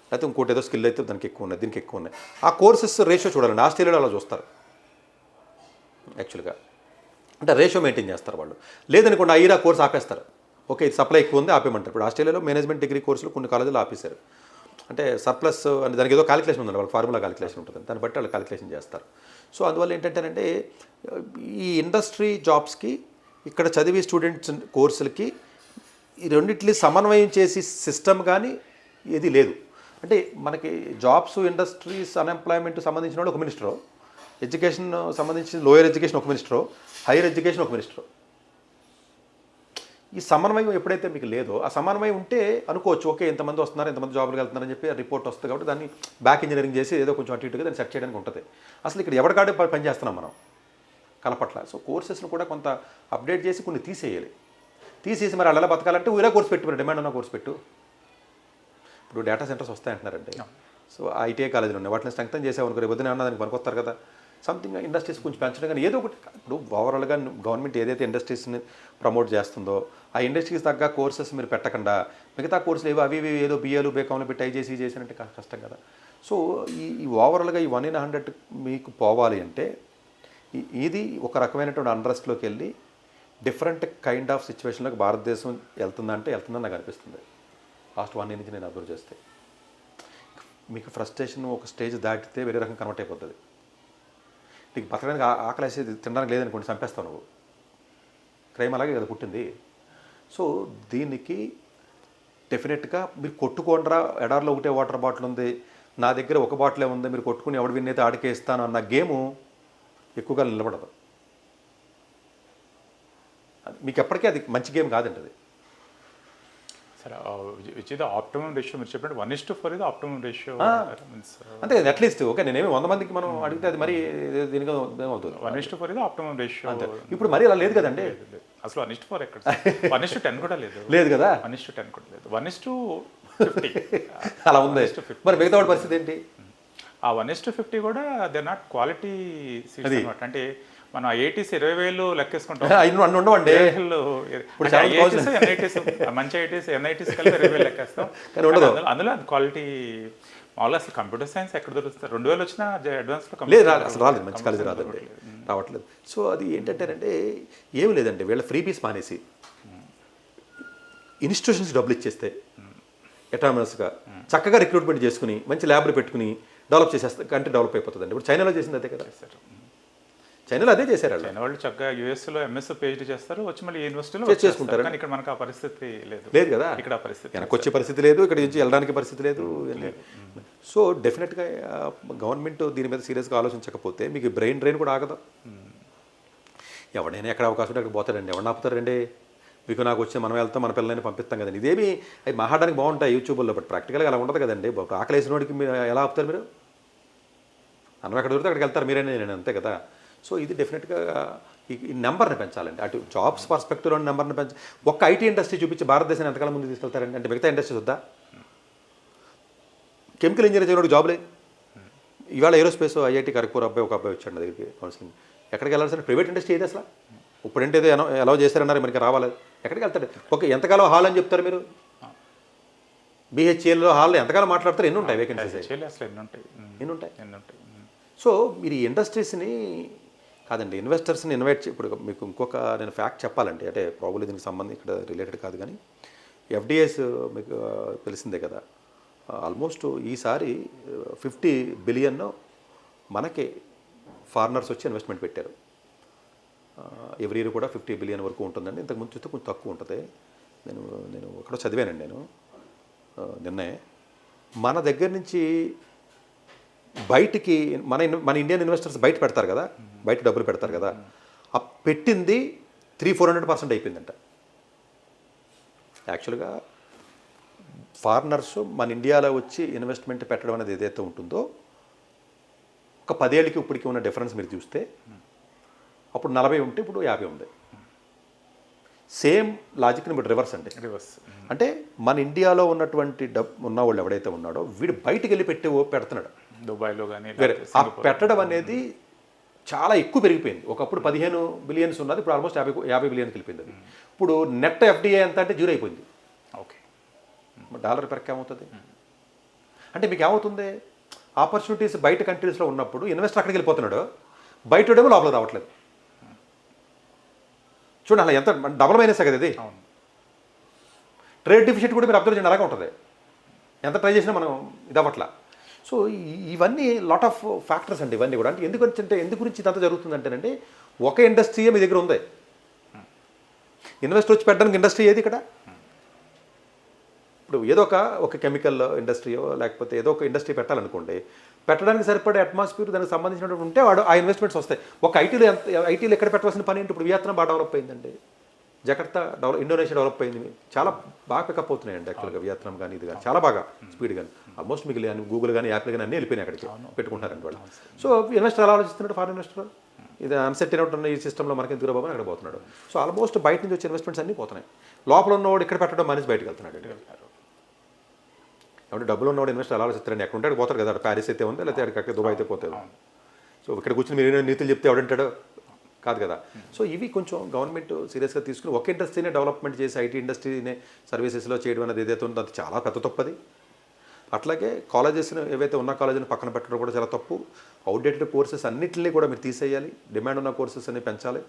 లేకపోతే ఇంకోటి ఏదో స్కిల్ అయితే దానికి ఎక్కువ ఉన్నాయి, దీనికి ఎక్కువ ఉన్నాయి. ఆ కోర్సెస్ రేషియో చూడాలండి. ఆస్ట్రేలియాలో అలా చూస్తారు యాక్చువల్గా, అంటే రేషియో మెయింటైన్ చేస్తారు వాళ్ళు. లేదనుకోండి ఐరా కోర్స్ ఆపేస్తారు. ఓకే ఇది సప్లై ఎక్కువ ఉంది ఆపేయమంటారు. ఇప్పుడు ఆస్ట్రేలియాలో మేనేజ్మెంట్ డిగ్రీ కోర్సులు కొన్ని కాలేజీలు ఆపేశారు. అంటే సర్ప్లస్ అంటే దానికి ఏదో క్యాలిక్యులేషన్ ఉందండి, వాళ్ళ ఫార్ములా క్యాలిక్యులేషన్ ఉంటుంది, దాన్ని బట్టి వాళ్ళు క్యాలిక్యులేషన్ చేస్తారు. సో అందువల్ల ఏంటంటేనంటే ఈ ఇండస్ట్రీ జాబ్స్కి ఇక్కడ చదివి స్టూడెంట్స్ కోర్సులకి ఈ రెండింటిని సమన్వయం చేసి సిస్టమ్ కానీ ఏది లేదు. అంటే మనకి జాబ్స్, ఇండస్ట్రీస్, అన్ఎంప్లాయ్మెంట్ సంబంధించిన వాళ్ళు ఒక మినిస్టరు, ఎడ్యుకేషన్ సంబంధించిన లోయర్ ఎడ్యుకేషన్ ఒక మినిస్టరు, హైయర్ ఎడ్యుకేషన్ ఒక మినిస్టరు. ఈ సమన్వయం ఎప్పుడైతే మీకు లేదో, ఆ సమన్వయం ఉంటే అనుకోవచ్చు ఓకే ఎంతమంది వస్తున్నారు, ఎంతమంది జాబ్లకు వెళ్తున్నారని చెప్పి రిపోర్ట్ వస్తుంది కాబట్టి దాన్ని బ్యాక్ ఇంజనీరింగ్ చేసి ఏదో కొంచెం అటు ఇటుగా దాన్ని సెట్ చేయడానికి ఉంటుంది. అసలు ఇక్కడ ఎవరికాడే పని చేస్తున్నాం మనం కలపట్ల. సో కోర్సెస్ను కూడా కొంత అప్డేట్ చేసి కొన్ని తీసేసి మరి అలా బతకాలంటే వేరే కోర్స్ పెట్టు, మరి డిమాండ్ ఉన్న కోర్స్ పెట్టు. ఇప్పుడు డేటా సెంటర్స్ వస్తాయంటున్నారండి. సో ఐటీఐ కాలేజీలు ఉన్నాయి, వాటిని స్ట్రెంగ్తన్ చేసేవనుకో రేపు ఏమన్నా దానికి పనికొస్తారు కదా. సంథింగ్ ఇండస్ట్రీస్ కొంచెం పెంచడం కానీ ఏదో ఒకటి. ఇప్పుడు ఓవరాల్గా గవర్నమెంట్ ఏదైతే ఇండస్ట్రీస్ని ప్రమోట్ చేస్తుందో ఆ ఇండస్ట్రీస్ తగ్గ కోర్సెస్ మీరు పెట్టకుండా మిగతా కోర్సులు ఏవో అవి ఏదో బిఏలు బీకామ్లు పెట్టి ఐజేసి చేసినట్టే కష్టం కదా. సో ఈ ఓవరాల్గా ఈ 1 in 100 మీకు పోవాలి అంటే ఇది ఒక రకమైనటువంటి అన్రెస్ట్లోకి వెళ్ళి డిఫరెంట్ కైండ్ ఆఫ్ సిచ్యువేషన్లోకి భారతదేశం వెళ్తుందని నాకు అనిపిస్తుంది. లాస్ట్ 1 year నుంచి నేను అబ్జర్వ్ చేస్తే మీకు ఫ్రస్ట్రేషన్ ఒక స్టేజ్ దాటితే వేరే రకం కన్వర్ట్ అయిపోతుంది. నీకు బతకడానికి ఆకలి వేసేది తినడానికి లేదనుకోండి, చంపేస్తావు నువ్వు. క్రైమ్ అలాగే కదా పుట్టింది. సో దీనికి డెఫినెట్గా మీరు కొట్టుకోండిరా, ఎడారిలో ఒకటే వాటర్ బాటిల్ ఉంది, నా దగ్గర ఒక బాటిలే ఉంది, మీరు కొట్టుకుని ఎవడు విన్ అయితే ఆడికే ఇస్తాను అన్న గేము ఎక్కువగా నిలబడదు. మీకు ఎప్పటికీ అది మంచి గేమ్ కాదండి అది. సరే, విచ్ ఇది ఆప్టిమం రేషియో మీరు చెప్పినట్టు 1:4 ఇది ఆప్టిమం రేషియో. అంతే కదా, అట్లీస్ట్ ఓకే నేనేమి 100 మందికి మనం అడిగితే అది మరి దీనికి ఏమవుతుంది. 1:4 ఇది ఆప్టిమం రేషియో. అంతే, ఇప్పుడు మరి అలా లేదు కదండి. అసలు 1:4 ఎక్కడ, 1:10 కూడా లేదు. లేదు కదా, 1:10 కూడా లేదు, 1:50 అలా ఉంది. మరి మిగతా వాడి పరిస్థితి ఏంటి? ఆ 1:50 కూడా దే నాట్ క్వాలిటీ సీట్స్ అన్నమాట. అంటే మనం ఐఐటీస్ 20,000 లెక్కేసుకుంటాం, అన్ని ఉండవండి. ఇప్పుడు మంచి ఐఐటీస్ ఎన్ఐటీస్ కలిపి 20,000 లెక్కేస్తాం, కానీ ఉండదు అందులో అది క్వాలిటీ. మామూలుగా అసలు కంప్యూటర్ సైన్స్ ఎక్కడ దొరుకుతుంది? 2,000 వచ్చినా అడ్వాన్స్లో లేదు, అసలు రాలేదు, మంచి కాలేజీ రాదండి, రావట్లేదు. సో అది ఏంటంటేనంటే ఏమి లేదండి, వీళ్ళ ఫ్రీ పీస్ మానేసి ఇన్స్టిట్యూషన్స్ డబ్బులు ఇచ్చేస్తే ఎటానమస్గా చక్కగా రిక్రూట్మెంట్ చేసుకుని మంచి ల్యాబ్లు పెట్టుకుని డెవలప్ చేసేస్తే కంట్రీ డెవలప్ అయిపోతుందండి. ఇప్పుడు చైనాలో చేసింది అదే కదా, చైనాలో అదే చేశారు. చైనా వాళ్ళు చక్కగా యూఎస్లో ఎంఎస్ పిహెచ్డీ చేస్తారు, వచ్చి మళ్ళీ యూనివర్సిటీలో చేసుకుంటారు. కానీ ఇక్కడ మనకు ఆ పరిస్థితి లేదు కదా, ఇక్కడ పరిస్థితి వెనక్కి వచ్చే పరిస్థితి లేదు, ఇక్కడ నుంచి వెళ్ళడానికి పరిస్థితి లేదు. సో డెఫినెట్గా గవర్నమెంట్ దీని మీద సీరియస్గా ఆలోచించకపోతే మీకు బ్రెయిన్ డ్రైన్ కూడా ఆగదు. ఎవడైనా ఎక్కడ అవకాశం ఉంటే అక్కడ పోతాడండి, ఎవరిని ఆపుతారండి? మీకు నాకు వచ్చి మనం వెళ్తాం, మన పిల్లల్ని పంపిస్తాం కదండి. ఇదేమి అవి మాట్లాడడానికి బాగుంటాయి యూట్యూబ్లో, బట్ ప్రాక్టికల్గా అలా ఉండదు కదండి. ఆకలి వేసిన వాడికి మీరు ఎలా ఆపుతారు? మీరు అన్నం ఎక్కడ దొరికితే అక్కడికి వెళ్తారు మీరైనా, నేను అంతే కదా. సో ఇది డెఫినెట్గా ఈ నెంబర్ని పెంచాలండి, అటు జాబ్స్ పర్స్పెక్టివ్లో నెంబర్ని పెంచాలి. ఒక్క ఐటీ ఇండస్ట్రీ చూపించి భారతదేశాన్ని ఎంతకాలం ముందు తీసుకెళ్తారండి? అంటే మిగతా ఇండస్ట్రీస్ వద్దా? కెమికల్ ఇంజనీర్ చేయడానికి జాబ్ లేదు. ఇవాళ ఏరోస్పేస్ ఐఐటి ఖరగ్పూర్ అబ్బాయి ఒక అబ్బాయి వచ్చాడు నా దగ్గరికి కౌన్సిలింగ్. ఎక్కడికి వెళ్ళాల్సిన ప్రైవేట్ ఇండస్ట్రీ ఏది అసలు? ఇప్పుడంటే ఏదో ఎలా చేస్తారన్నారు, మనకి రావాలి. ఎక్కడికి వెళ్తాడు? ఓకే, ఎంతకాలం హాల్ అని చెప్తారు మీరు? బిహెచ్ఎల్లో హాల్లో ఎంతకాలం మాట్లాడతారు? ఎన్ని ఉంటాయి వేకెన్సీస్? ఎన్ని ఉంటాయి? సో మీరు ఈ ఇండస్ట్రీస్ని కాదండి, ఇన్వెస్టర్స్ని ఇన్వైట్ ఇప్పుడు మీకు ఇంకొక నేను ఫ్యాక్ట్ చెప్పాలంటే, అంటే ప్రాబ్లీ దీనికి సంబంధం ఇక్కడ రిలేటెడ్ కాదు కానీ ఎఫ్డిఎస్ మీకు తెలిసిందే కదా, ఆల్మోస్ట్ ఈసారి 50 బిలియన్ మనకి ఫారినర్స్ వచ్చి ఇన్వెస్ట్మెంట్ పెట్టారు. ఎవ్రీ ఇయర్ కూడా 50 బిలియన్ వరకు ఉంటుందండి. ఇంతకుముందు చూస్తే కొంచెం తక్కువ ఉంటుంది. నేను ఎక్కడో చదివానండి నేను నిన్నే. మన దగ్గర నుంచి బయటికి మన ఇండియన్ ఇన్వెస్టర్స్ బయట పెడతారు కదా, బయట డబ్బులు పెడతారు కదా, ఆ పెట్టింది 300-400% అయిపోయిందంట. యాక్చువల్గా ఫారినర్స్ మన ఇండియాలో వచ్చి ఇన్వెస్ట్మెంట్ పెట్టడం అనేది ఏదైతే ఉంటుందో, ఒక 10 ఏళ్ళకి ఇప్పటికి ఉన్న డిఫరెన్స్ మీరు చూస్తే అప్పుడు 40 ఉంటే ఇప్పుడు 50 ఉంది. సేమ్ లాజిక్ని బట్ రివర్స్ అండి. అంటే మన ఇండియాలో ఉన్నటువంటి ఉన్నవాళ్ళు ఎవడైతే ఉన్నాడో వీడు బయటికి వెళ్ళి పెడుతున్నాడు దుబాయ్లో కానీ. ఆ పెట్టడం అనేది చాలా ఎక్కువ పెరిగిపోయింది. ఒకప్పుడు 15 బిలియన్స్ ఉన్నది, ఇప్పుడు ఆల్మోస్ట్ 50 బిలియన్కి వెళ్ళిపోయింది. అది ఇప్పుడు నెట్ ఎఫ్డిఐ ఎంత అంటే 0 అయిపోయింది. ఓకే, డాలర్ పెరక్ ఏమవుతుంది అంటే మీకు ఏమవుతుంది? ఆపర్చునిటీస్ బయట కంట్రీస్లో ఉన్నప్పుడు ఇన్వెస్టర్ అక్కడికి వెళ్ళిపోతున్నాడు, బయటడేమో లోపల రావట్లేదు. చూడండి అలా ఎంత డబల్ మైనస్ కదా ఇది. ట్రేడ్ డిఫిసిట్ కూడా మీరు అబ్జర్వ్ చేయండి, అలాగే ఉంటుంది. ఎంత ట్రై చేసినా మనం ఇదవ్వట్లా. సో ఇవన్నీ లాట్ ఆఫ్ ఫ్యాక్టర్స్ అండి ఇవన్నీ కూడా. అంటే ఎందుకు గురించి ఇదంతా జరుగుతుందంటేనండి, ఒక ఇండస్ట్రీయే మీ దగ్గర ఉంది. ఇన్వెస్ట్ వచ్చి పెట్టడానికి ఇండస్ట్రీ ఏది ఇక్కడ? ఇప్పుడు ఏదో ఒక కెమికల్ ఇండస్ట్రీయో లేకపోతే ఏదో ఒక ఇండస్ట్రీ పెట్టాలనుకోండి, పెట్టడానికి సరిపడే అట్మాస్ఫియర్ దానికి సంబంధించినటువంటి ఉంటే వాడు ఆ ఇన్వెస్ట్మెంట్స్ వస్తాయి. ఒక ఐటీలో ఎక్కడ పెట్టవలసిన పని ఏంటి? ఇప్పుడు వియత్నాం బాగా డెవలప్ అయిందండి, జకర్తా ఇండోనేషియా డెవలప్ అయింది, చాలా బాగా పికప్ అవుతున్నాయండి యాక్చువల్గా. వియత్నాం కానీ ఇది కానీ చాలా బాగా స్పీడ్ కానీ ఆల్మోస్ట్ మీకు గూగుల్ కానీ యాప్లు కానీ అన్నీ వెళ్ళిపోయినాయి, అక్కడికి పెట్టుకుంటారండి వాళ్ళు. సో ఇన్వెస్టర్ ఎలా ఆలోచిస్తున్నాడు? ఫారెన్ ఇన్వెస్టర్ ఇది అన్సెట్ అయినట్టు ఈ సిస్టంలో మనకి ఎందుకు బాబు అక్కడ పోతున్నాడు. సో ఆల్మోస్ట్ బయట నుంచి వచ్చే ఇన్వెస్ట్మెంట్స్ అన్నీ పోతున్నాయి. లోపల ఉన్నవాడు ఇక్కడ పెట్టడం మనిషి బయటకు వెళ్తున్నాడు. కాబట్టి డబ్బులు ఉన్నవాడు ఇన్వెస్టర్ ఎలా ఆలోచిస్తారండి? ఎక్కడ ఉంటే పోతారు కదా, ప్యారిస్ అయితే ఉంది, లేకపోతే అక్కడ దుబాయ్ అయితే పోతుంది. సో ఇక్కడ కూర్చొని మీరు నీతులు చెప్తే ఎవడంటాడో కాదు కదా. సో ఇవి కొంచెం గవర్నమెంట్ సీరియస్గా తీసుకుని ఒక ఇండస్ట్రీనే డెవలప్మెంట్ చేసి ఐటీ ఇండస్ట్రీనే సర్వీసెస్లో చేయడం అనేది ఏదైతే ఉందో అది చాలా పెద్ద తప్పది. అట్లాగే కాలేజెస్ని ఏవైతే ఉన్న కాలేజీని పక్కన పెట్టడం కూడా చాలా తప్పు. అవుట్డేటెడ్ కోర్సెస్ అన్నింటినీ కూడా మీరు తీసేయాలి, డిమాండ్ ఉన్న కోర్సెస్ అన్ని పెంచాలి.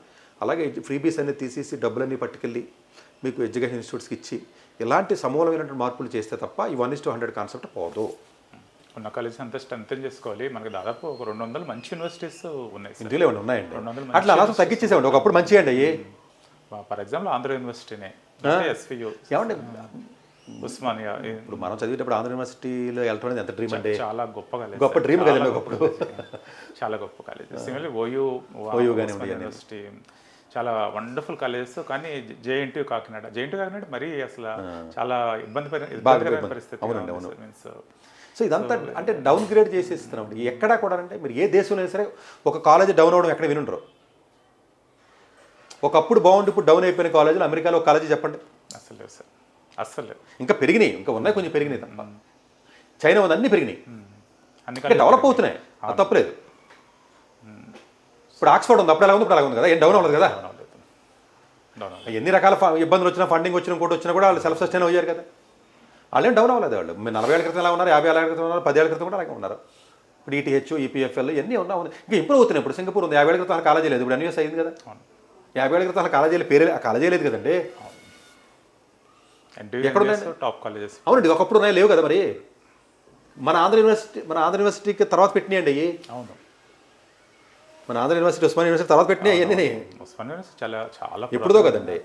అలాగే ఫ్రీబీస్ అన్ని తీసేసి డబ్బులన్నీ పట్టుకెళ్ళి మీకు ఎడ్యుకేషన్ ఇన్స్టిట్యూట్స్కి ఇచ్చి ఇలాంటి సమూలమైనటువంటి మార్పులు చేస్తే తప్ప ఈ 1:100 కాన్సెప్ట్ పోదు. ఉన్న కాలేజెస్ అంతా స్ట్రెంగ్ చేసుకోవాలి. మనకి దాదాపు ఒక 200 మంచి యూనివర్సిటీస్ ఉన్నాయి, ఇందులో ఉన్నాయండి. అట్లా అలా తగ్గించేసేవాడి. ఒకప్పుడు మంచిగా అండి అయ్యి. ఫర్ ఎగ్జాంపుల్ ఆంధ్ర యూనివర్సిటీనే ఎస్వియు ఏమండి ఉస్మానియా. ఇప్పుడు మనం చదివేటప్పుడు ఆంధ్ర యూనివర్సిటీలో వెళ్ళడం అనేది ఎంత డ్రీమ్ అంటే చాలా గొప్ప కాలేజ్, గొప్ప డ్రీమ్ కదండి ఒకప్పుడు. చాలా గొప్ప కాలేజ్. సిమిలర్లీ ఓయూ యూనివర్సిటీ చాలా వండర్ఫుల్ కాలేజెస్. కానీ జేఎన్టీయూ కాకినాడ మరీ అసలు చాలా ఇబ్బందికరమైన పరిస్థితి. మీన్స్ సో ఇదంతా అంటే డౌన్ గ్రేడ్ చేసేస్తున్నాం. ఎక్కడా కూడా అంటే మీరు ఏ దేశంలో సరే ఒక కాలేజ్ డౌన్ అవడం ఎక్కడ వినుండరు. ఒకప్పుడు బాగుండి ఇప్పుడు డౌన్ అయిపోయిన కాలేజీలు అమెరికాలో ఒక కాలేజీ చెప్పండి. అసలు లేదు సార్, అస్సలు ఇంకా పెరిగినాయి, ఇంకా ఉన్నాయి, కొంచెం పెరిగినాయి తప్ప. చైనా ఉంది, అన్నీ పెరిగినాయి, అన్ని డెవలప్ అవుతున్నాయి, అది తప్పలేదు. ఇప్పుడు ఆక్స్ఫర్డ్ ఉంది, అప్పుడు ఎలా ఉంది, ఇప్పుడు అలా ఉంది కదా, ఏం డౌన్ అవ్వలేదు కదా. ఎన్ని రకాల ఇబ్బందులు వచ్చినా, ఫండింగ్ వచ్చినా, ఇంకోటి వచ్చినా కూడా వాళ్ళు సెల్ఫ్ సస్టైన్ అయ్యారు కదా. వాళ్ళేం డౌన్ అవ్వలేదు. వాళ్ళు 40 ఏళ్ళ క్రితం ఎలా ఉన్నారు, 50 ఏళ్ళ క్రితం ఉన్నారు, 10 ఏళ్ళ క్రితం కూడా అలాగే ఉన్నారు. ఇప్పుడు ఈటీహెచ్, ఈపీఎఫ్ఎల్ ఇవన్నీ ఉన్నాయి, ఇంకా ఇంప్రూవ్ అవుతున్నాయి. ఇప్పుడు సింగపూర్ ఉంది, 50 ఏళ్ళ క్రితం కాలేజీ లేదు, ఇప్పుడు ఎన్యూఎస్ అయింది కదా. 50 ఏళ్ళ క్రితం కాలేజీలు పేరే కాలేజీ లేదు కదండి. ఎక్కడ టాప్ కాలేజెస్ అవునండి, ఒకప్పుడు ఉన్నాయి, లేవు కదా. మరి మన ఆంధ్ర యూనివర్సిటీకి తర్వాత పెట్టినాయండి అయ్యి. అవును, మన ఆంధ్ర యూనివర్సిటీ, ఉస్మానియా యూనివర్సిటీ తర్వాత పెట్టినాయి అవన్నీ. ఉస్మానియా యూనివర్సిటీ చాలా ఎప్పుడుదో కదండి.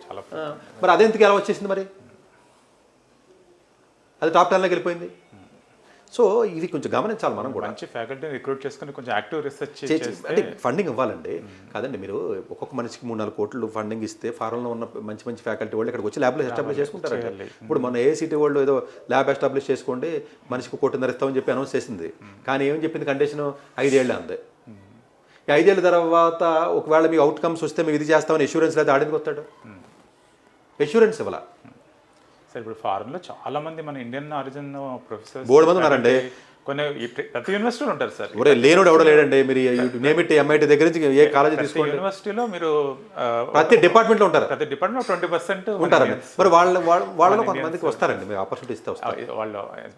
మరి అదెందుకు ఎలా వచ్చేసింది మరి? అది టాప్ 10లోకి వెళ్ళిపోయింది. సో ఇది కొంచెం గమనించాలి మనం కూడా. మంచి ఫ్యాకల్టీని రిక్రూట్ చేసుకుని కొంచెం యాక్టివ్ రీసెర్చ్ అంటే ఫండింగ్ ఇవ్వాలండి. కాదండి, మీరు ఒక్కొక్క మనిషికి 3-4 కోట్లు ఫండింగ్ ఇస్తే ఫారెన్లో ఉన్న మంచి ఫ్యాకల్టీ వాళ్ళు ఇక్కడికి వచ్చి ల్యాబ్లో ఎస్టాబ్లిష్ చేసుకుంటారండి. ఇప్పుడు మన ఏసీటీ వాళ్ళు ఏదో ల్యాబ్ ఎస్టాబ్లిష్ చేసుకోండి, మనిషికి 1.5 కోటి ఇస్తామని చెప్పి అనౌన్స్ చేసింది. కానీ ఏమని చెప్పింది, కండిషన్ 5 ఏళ్ళే అంది. ఈ 5 ఏళ్ళ తర్వాత ఒకవేళ మీకు అవుట్కమ్స్ వస్తే మేము ఇది చేస్తామని ఎష్యూరెన్స్ లేదా ఆడికి వస్తాడు? ఎష్యూరెన్స్ ఇవ్వాల. సార్ ఇప్పుడు ఫారెన్లో చాలా మంది మన ఇండియన్ ఆరిజిన్ ప్రొఫెసర్స్ బోర్డు మంది ఉన్నారండి. కొన్ని ప్రతి యూనివర్సిటీలో ఉంటారు సార్. ఒరే లేనుడు ఎవడో లేడండి. మీరు నేమిట్ ఎంఐటీ దగ్గర నుంచి ఏ కాలేజీ తీసుకోండి, యూనివర్సిటీలో మీరు ప్రతి డిపార్ట్మెంట్లో ఉంటారు. ప్రతి డిపార్ట్మెంట్లో 20% ఉంటారండి. మరి వాళ్ళలో కొంతమందికి వస్తారండి, మీరు ఆపర్చునిటీ ఇస్తే వస్తారు.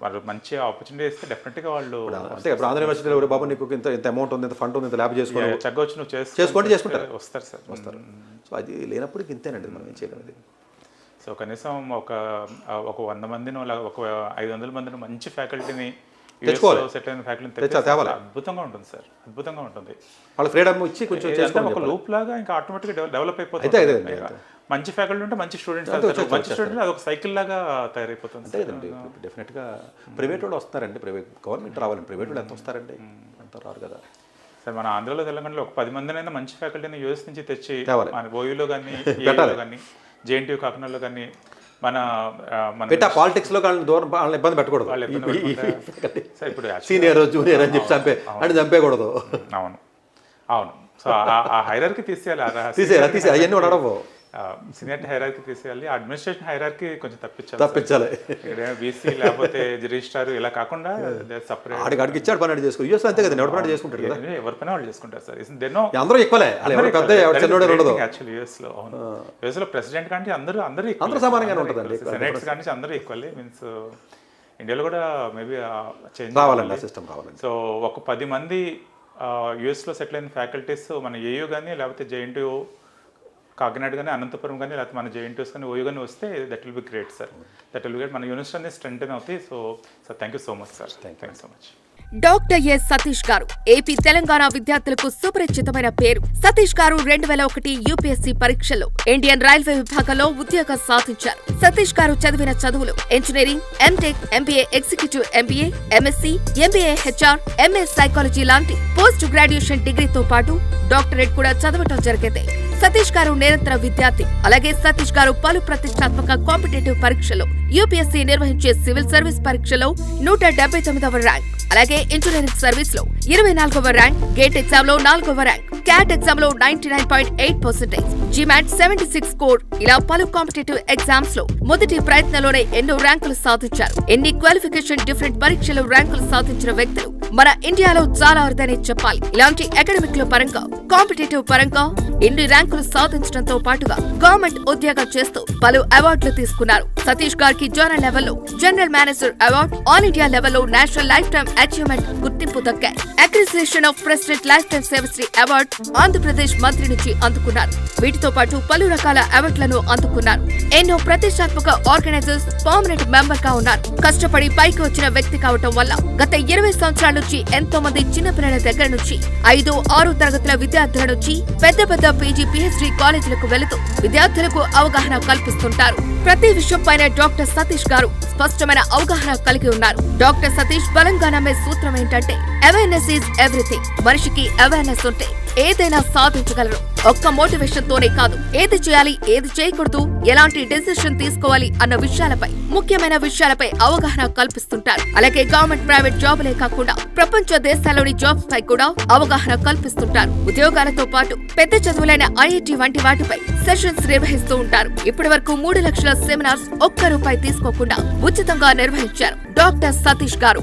వాళ్ళు మంచి ఆపర్చునిటీ ఇస్తే డెఫినెట్గా వాళ్ళు అంటే ఇప్పుడు ఆంధ్ర యూనివర్సిటీలో బాబు నీకు ఇంత అమౌంట్ ఉంది, ఇంత ఫండ్ ఉంది, ఇంత ల్యాబ్ చేసుకోండి, చక్కవచ్చు నువ్వు చేసుకుంటారు, వస్తారు సార్, వస్తారు. సో అది లేనప్పుడు ఇంతేనండి మనం ఏం చేయలేదు. సో కనీసం ఒక 100 మందిని, ఒక 500 మందిని మంచి ఫ్యాకల్టీని సెటిల్ అయిన ఫ్యాకల్టీని అద్భుతంగా ఉంటుంది సార్, అద్భుతంగా ఉంటుంది. వాళ్ళ ఫ్రీడమ్ ఇచ్చి కొంచెం ఒక లూప్ లాగా ఇంకా ఆటోమేటిక్గా డెవలప్ అయిపోతుంది. మంచి ఫ్యాకల్టీ ఉంటే మంచి స్టూడెంట్స్, మంచి స్టూడెంట్ అది ఒక సైకిల్ లాగా తయారైపోతుంది. అంతే కదండి. డెఫినెట్గా ప్రైవేట్ వాళ్ళు వస్తారండి, గవర్నమెంట్ రావాలండి. ప్రైవేట్ వాళ్ళు ఎంత వస్తారండి, అంత రారు కదా. సార్ మన ఆంధ్రలో, తెలంగాణలో ఒక 10 మందినైనా మంచి ఫ్యాకల్టీని యూఎస్ నుంచి తెచ్చి మన ఓయూలో కానీ, కానీ జేఎన్టీయూ కాకినాడలో కానీ మన పాలిటిక్స్ లో వాళ్ళని ఇబ్బంది పెట్టకూడదు. ఇప్పుడు సీనియర్ జూనియర్ అని చెప్పి చంపేయకూడదు. అవును అవును. సో ఆ హైరార్కీ తీసేయాలి, అవన్నీ ఉండవు. సీనియర్ హైరార్కీ తీసేయాలి, అడ్మినిస్ట్రేషన్ హైరార్కీ కొంచెం తప్పించాలి. బీసీ లేకపోతే రిజిస్ట్రార్ ఇలా కాకుండా సపరేట్ ఆడికి ఇచ్చాడు పని చేసుకుంటారు. యూఎస్ అంతే కదా, ఎవరి పని చేసుకుంటారు కదా, ఎవరి పని వాళ్ళు చేసుకుంటారు సార్. అందరూ ఈక్వలే, యాక్చువల్లీ యూఎస్లో. అవును, యూఎస్లో ప్రెసిడెంట్ కానీ అందరూ సమానంగానే ఉంటుందండి. సెనేట్స్ కానీ అందరూ ఈక్వల్లీ. మీన్స్ ఇండియాలో కూడా మేబీ చేంజ్ రావాలండి, సిస్టమ్ రావాలండి. సో ఒక 10 మంది యూఎస్లో సెటిల్ అయిన ఫ్యాకల్టీస్ మన ఏయూ కానీ, లేకపోతే జేఎన్టీయూ కాకినాడ కానీ, అనంతపురం కానీ, లేకపోతే మన జేఎన్టీయూస్ కానీ, ఓయూ కానీ వస్తే that will be great sir. That will be great. మన యూనివర్సిటీ అనేది స్ట్రెంగ్తెన్ అవుతాయి. So thank you so much sir. Thank you so much. Doctor yes Satish గారు ఏపీ తెలంగాణ విద్యార్థులకు సుపరిచితమైన పేరు. సతీష్ గారు 2001 యూపీఎస్సీ పరీక్షల్లో ఇండియన్ రైల్వే విభాగంలో ఉద్యోగం సాధించారు. సతీష్ గారు చదివిన చదువులు engineering, MTech, MBA executive MBA, MSc, MBA HR, MA psychology లాంటి పోస్ట్ గ్రాడ్యుయేషన్ డిగ్రీతో పాటు డాక్టరేట్ కూడా చదవటం జరిగింది. సతీష్ గారు నిరంతర విద్యార్థి. అలాగే సతీష్ గారు పలు ప్రతిష్టాత్మక కాంపిటేటివ్ పరీక్షలో, యూపీఎస్సీ నిర్వహించే సివిల్ సర్వీస్ పరీక్షలో 179వ ర్యాంక్, అలాగే ఇంజనీరింగ్ సర్వీస్ లో 24వ ర్యాంక్, గేట్ ఎగ్జామ్ లో 4వ ర్యాంక్, క్యాట్ ఎగ్జామ్ లో 99.8%, జీమాట్ 76 స్కోర్, ఇలా పలు కాంపిటేటివ్ ఎగ్జామ్స్ లో మొదటి ప్రయత్నంలోనే ఎన్నో ర్యాంకులు సాధించారు. ఎన్ని క్వాలిఫికేషన్ డిఫరెంట్ పరీక్షలు ర్యాంకులు సాధించిన వ్యక్తులు మన ఇండియాలో చాలా అరుదనే చెప్పాలి. ఇలాంటి అకాడమిక్ లో పరంగా, కాంపిటేటివ్ పరంగా ఎన్ని ర్యాంకులు సాధించడంతో పాటుగా గవర్నమెంట్ ఉద్యోగం చేస్తూ పలు అవార్డులు తీసుకున్నారు. సతీష్ గారికి జోనల్ లెవెల్లో general manager award, all India లెవెల్లో నేషనల్ లైఫ్ టైమ్ అచీవ్మెంట్ గుర్తింపు దక్కాయి. Appreciation of president life time Sevashri award Andhra Pradesh మంత్రి నుంచి అందుకున్నారు. వీటితో పాటు పలు రకాల అవార్డులను అందుకున్నారు. ఎన్నో ప్రతిష్టాత్మక ఆర్గనైజర్స్ పర్మనెంట్ మెంబర్ గా ఉన్నారు. కష్టపడి పైకి వచ్చిన వ్యక్తి కావటం వల్ల గత 20 సంవత్సరాలు నుంచి ఎంతో మంది చిన్నపిల్లల దగ్గర నుంచి 5, 6 తరగతుల విద్యార్థుల నుంచి పెద్ద పెద్ద పీజీ, PhD కాలేజీలకు వెళుతూ విద్యార్థులకు అవగాహన కల్పిస్తుంటారు. ప్రతి విషయంపైన డాక్టర్ సతీష్ గారు స్పష్టమైన అవగాహన కలిగి ఉన్నారు. డాక్టర్ సతీష్ బలంగా నమ్మే సూత్రం ఏంటంటే అవేర్నెస్ ఈజ్ ఎవ్రీథింగ్. మనిషికి అవేర్నెస్ ఉంటే ఏదైనా సాధించగలరు. ఒక్క మోటివేషన్ తోనే కాదు, ఏది చేయాలి, ఏది చేయకూడదు, ఎలాంటి డెసిషన్ తీసుకోవాలి అన్న విషయాలపై, ముఖ్యమైన విషయాలపై అవగాహన కల్పిస్తుంటారు. అలాగే గవర్నమెంట్, ప్రైవేట్ జాబులే కాకుండా ప్రపంచ దేశాల్లోని జాబ్స్ పై కూడా అవగాహన కల్పిస్తుంటారు. ఉద్యోగాలతో పాటు పెద్ద చదువులైన IIT వంటి వాటిపై సెషన్స్ నిర్వహిస్తూ ఉంటారు. ఇప్పటి వరకు 3 లక్షల సెమినార్స్ ఒక్క రూపాయి తీసుకోకుండా ఉచితంగా నిర్వహించారు డాక్టర్ సతీష్ గారు.